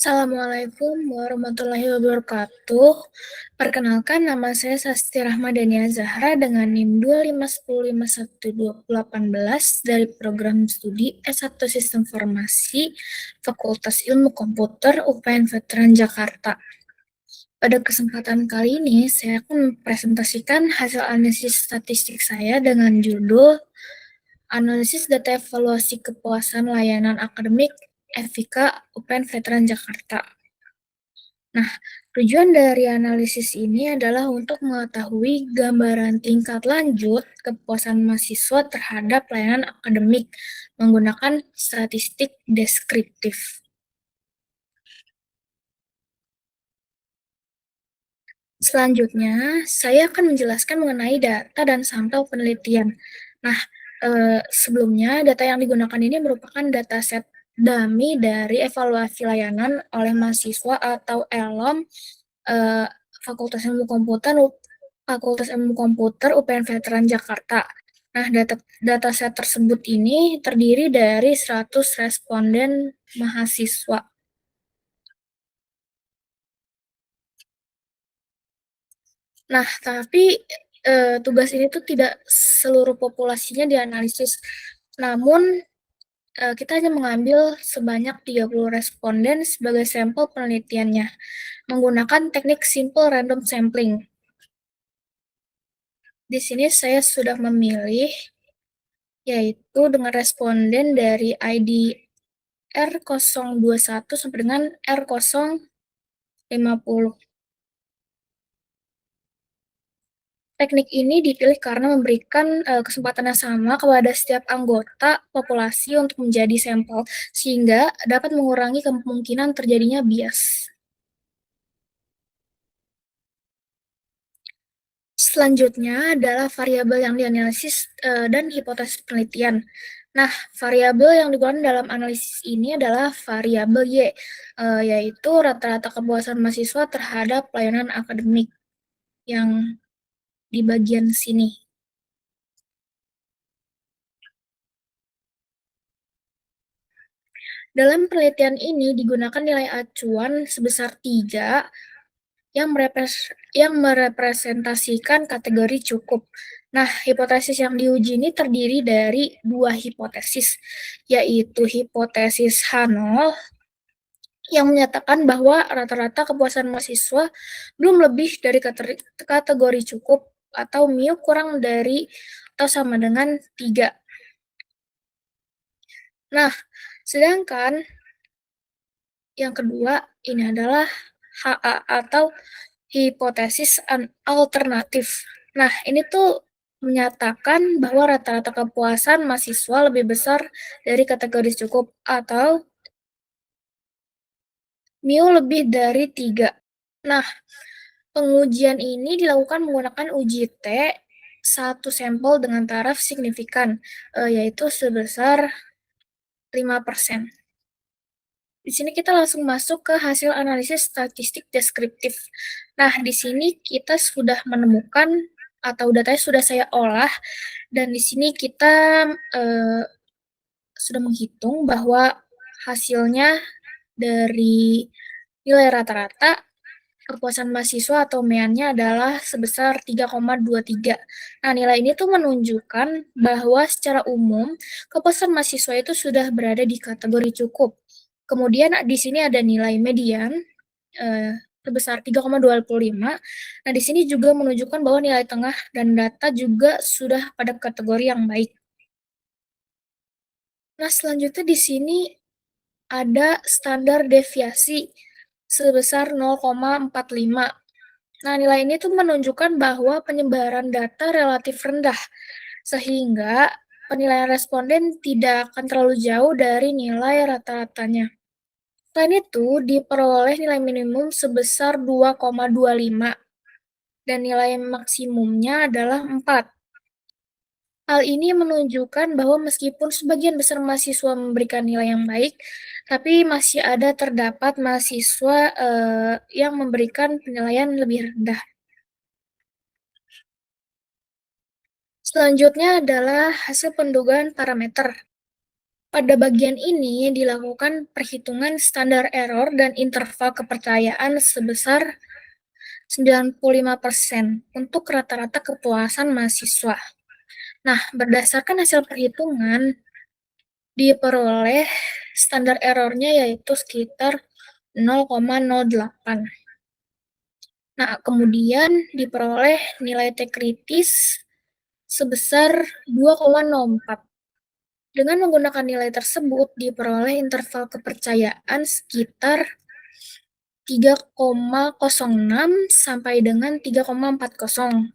Assalamualaikum warahmatullahi wabarakatuh. Perkenalkan, nama saya Sasti Rahmadania Zahra dengan NIM 251051218 dari program studi S1 Sistem Informasi Fakultas Ilmu Komputer UPN Veteran Jakarta. Pada kesempatan kali ini, saya akan mempresentasikan hasil analisis statistik saya dengan judul Analisis Data Evaluasi Kepuasan Layanan Akademik FIK UPN Veteran Jakarta. Nah, tujuan dari analisis ini adalah untuk mengetahui gambaran tingkat lanjut kepuasan mahasiswa terhadap layanan akademik menggunakan statistik deskriptif. Selanjutnya, saya akan menjelaskan mengenai data dan sampel penelitian. Nah, sebelumnya data yang digunakan ini merupakan dataset dummy dari evaluasi layanan oleh mahasiswa atau ELOM eh, Fakultas Ilmu Komputer UPN Veteran Jakarta. Nah, dataset tersebut ini terdiri dari 100 responden mahasiswa. Nah, tapi tugas ini tuh tidak seluruh populasinya dianalisis. Namun, kita hanya mengambil sebanyak 30 responden sebagai sampel penelitiannya menggunakan teknik simple random sampling. Di sini saya sudah memilih yaitu dengan responden dari ID R021 sampai dengan R050. Teknik ini dipilih karena memberikan kesempatan yang sama kepada setiap anggota populasi untuk menjadi sampel, sehingga dapat mengurangi kemungkinan terjadinya bias. Selanjutnya adalah variabel yang dianalisis dan hipotesis penelitian. Nah, variabel yang digunakan dalam analisis ini adalah variabel Y, yaitu rata-rata kepuasan mahasiswa terhadap layanan akademik yang di bagian sini. Dalam penelitian ini digunakan nilai acuan sebesar 3 yang merepresentasikan kategori cukup. Nah, hipotesis yang diuji ini terdiri dari 2 hipotesis, yaitu hipotesis H0 yang menyatakan bahwa rata-rata kepuasan mahasiswa belum lebih dari kategori cukup atau mu kurang dari atau sama dengan 3. Nah, sedangkan yang kedua ini adalah HA atau hipotesis alternatif. Nah, ini tuh menyatakan bahwa rata-rata kepuasan mahasiswa lebih besar dari kategori cukup atau mu lebih dari 3. Nah, pengujian ini dilakukan menggunakan uji T satu sampel dengan taraf signifikan, yaitu sebesar 5%. Di sini kita langsung masuk ke hasil analisis statistik deskriptif. Nah, di sini kita sudah menemukan atau datanya sudah saya olah, dan di sini kita sudah menghitung bahwa hasilnya dari nilai rata-rata kepuasan mahasiswa atau MEAN-nya adalah sebesar 3,23. Nah, nilai ini tuh menunjukkan bahwa secara umum kepuasan mahasiswa itu sudah berada di kategori cukup. Kemudian di sini ada nilai median sebesar 3,25. Nah, di sini juga menunjukkan bahwa nilai tengah dan data juga sudah pada kategori yang baik. Nah, selanjutnya di sini ada standar deviasi sebesar 0,45. Nah, nilai ini tuh menunjukkan bahwa penyebaran data relatif rendah, sehingga penilaian responden tidak akan terlalu jauh dari nilai rata-ratanya. Selain itu, diperoleh nilai minimum sebesar 2,25 dan nilai maksimumnya adalah 4. Hal ini menunjukkan bahwa meskipun sebagian besar mahasiswa memberikan nilai yang baik, tapi masih ada terdapat mahasiswa yang memberikan penilaian lebih rendah. Selanjutnya adalah hasil pendugaan parameter. Pada bagian ini dilakukan perhitungan standar error dan interval kepercayaan sebesar 95% untuk rata-rata kepuasan mahasiswa. Nah, berdasarkan hasil perhitungan, diperoleh standar errornya yaitu sekitar 0,08. Nah, kemudian diperoleh nilai T kritis sebesar 2,04. Dengan menggunakan nilai tersebut, diperoleh interval kepercayaan sekitar 3,06 sampai dengan 3,40.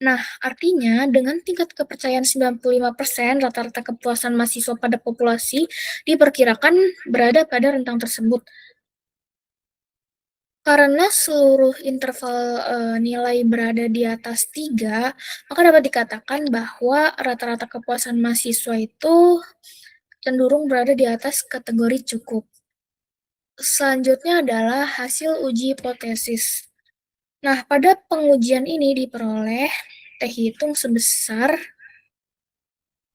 Nah, artinya dengan tingkat kepercayaan 95%, rata-rata kepuasan mahasiswa pada populasi diperkirakan berada pada rentang tersebut. Karena seluruh interval nilai berada di atas 3, maka dapat dikatakan bahwa rata-rata kepuasan mahasiswa itu cenderung berada di atas kategori cukup. Selanjutnya adalah hasil uji hipotesis. Nah, pada pengujian ini diperoleh T hitung sebesar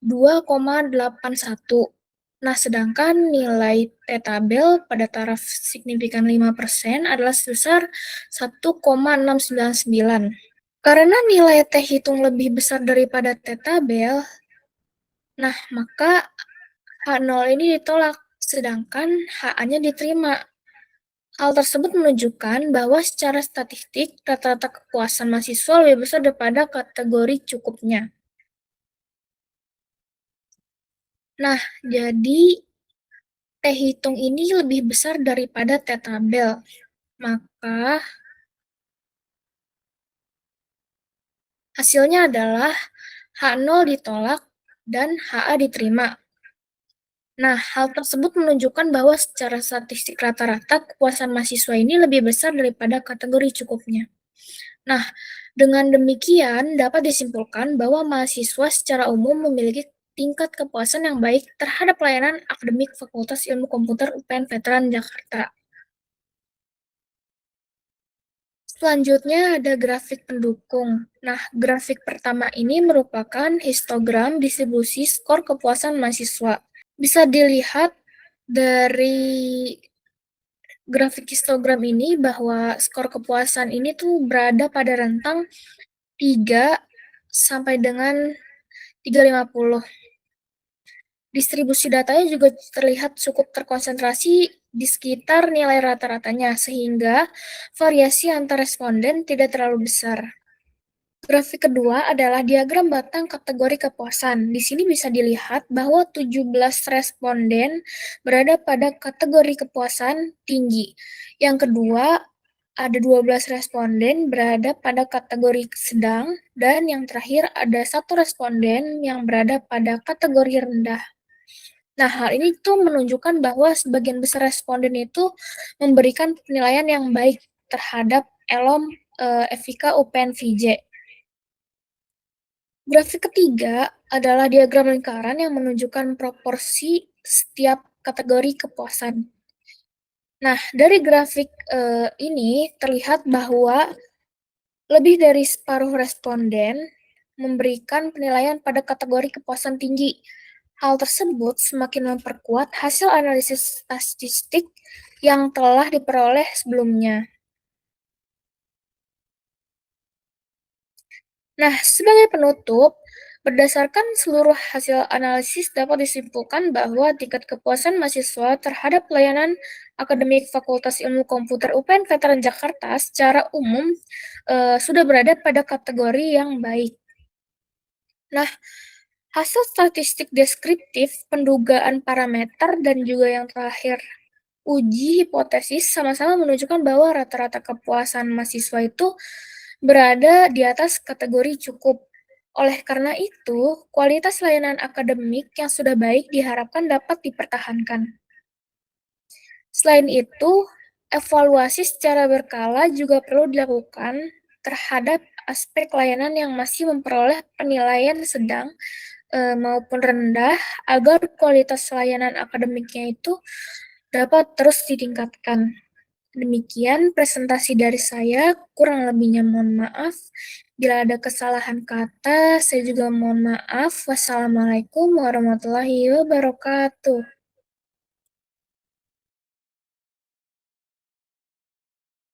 2,81. Nah, sedangkan nilai T tabel pada taraf signifikan 5% adalah sebesar 1,699. Karena nilai T hitung lebih besar daripada T tabel, nah maka H0 ini ditolak, sedangkan HA-nya diterima. Hal tersebut menunjukkan bahwa secara statistik, rata-rata kepuasan mahasiswa lebih besar daripada kategori cukupnya. Nah, jadi T hitung ini lebih besar daripada T tabel. Maka hasilnya adalah H0 ditolak dan HA diterima. Nah, hal tersebut menunjukkan bahwa secara statistik rata-rata kepuasan mahasiswa ini lebih besar daripada kategori cukupnya. Nah, dengan demikian dapat disimpulkan bahwa mahasiswa secara umum memiliki tingkat kepuasan yang baik terhadap pelayanan akademik Fakultas Ilmu Komputer UPN Veteran Jakarta. Selanjutnya ada grafik pendukung. Nah, grafik pertama ini merupakan histogram distribusi skor kepuasan mahasiswa. Bisa dilihat dari grafik histogram ini bahwa skor kepuasan ini tuh berada pada rentang 3 sampai dengan 350. Distribusi datanya juga terlihat cukup terkonsentrasi di sekitar nilai rata-ratanya, sehingga variasi antar responden tidak terlalu besar. Grafik kedua adalah diagram batang kategori kepuasan. Di sini bisa dilihat bahwa 17 responden berada pada kategori kepuasan tinggi. Yang kedua, ada 12 responden berada pada kategori sedang, dan yang terakhir ada 1 responden yang berada pada kategori rendah. Nah, hal ini tuh menunjukkan bahwa sebagian besar responden itu memberikan penilaian yang baik terhadap ELOM FIK UPN VJ. Grafik ketiga adalah diagram lingkaran yang menunjukkan proporsi setiap kategori kepuasan. Nah, dari grafik ini terlihat bahwa lebih dari separuh responden memberikan penilaian pada kategori kepuasan tinggi. Hal tersebut semakin memperkuat hasil analisis statistik yang telah diperoleh sebelumnya. Nah, sebagai penutup, berdasarkan seluruh hasil analisis dapat disimpulkan bahwa tingkat kepuasan mahasiswa terhadap pelayanan akademik Fakultas Ilmu Komputer UPN Veteran Jakarta secara umum sudah berada pada kategori yang baik. Nah, hasil statistik deskriptif, pendugaan parameter, dan juga yang terakhir uji hipotesis sama-sama menunjukkan bahwa rata-rata kepuasan mahasiswa itu berada di atas kategori cukup. Oleh karena itu, kualitas layanan akademik yang sudah baik diharapkan dapat dipertahankan. Selain itu, evaluasi secara berkala juga perlu dilakukan terhadap aspek layanan yang masih memperoleh penilaian sedang maupun rendah agar kualitas layanan akademiknya itu dapat terus ditingkatkan. Demikian presentasi dari saya, kurang lebihnya mohon maaf. Bila ada kesalahan kata, saya juga mohon maaf. Wassalamualaikum warahmatullahi wabarakatuh.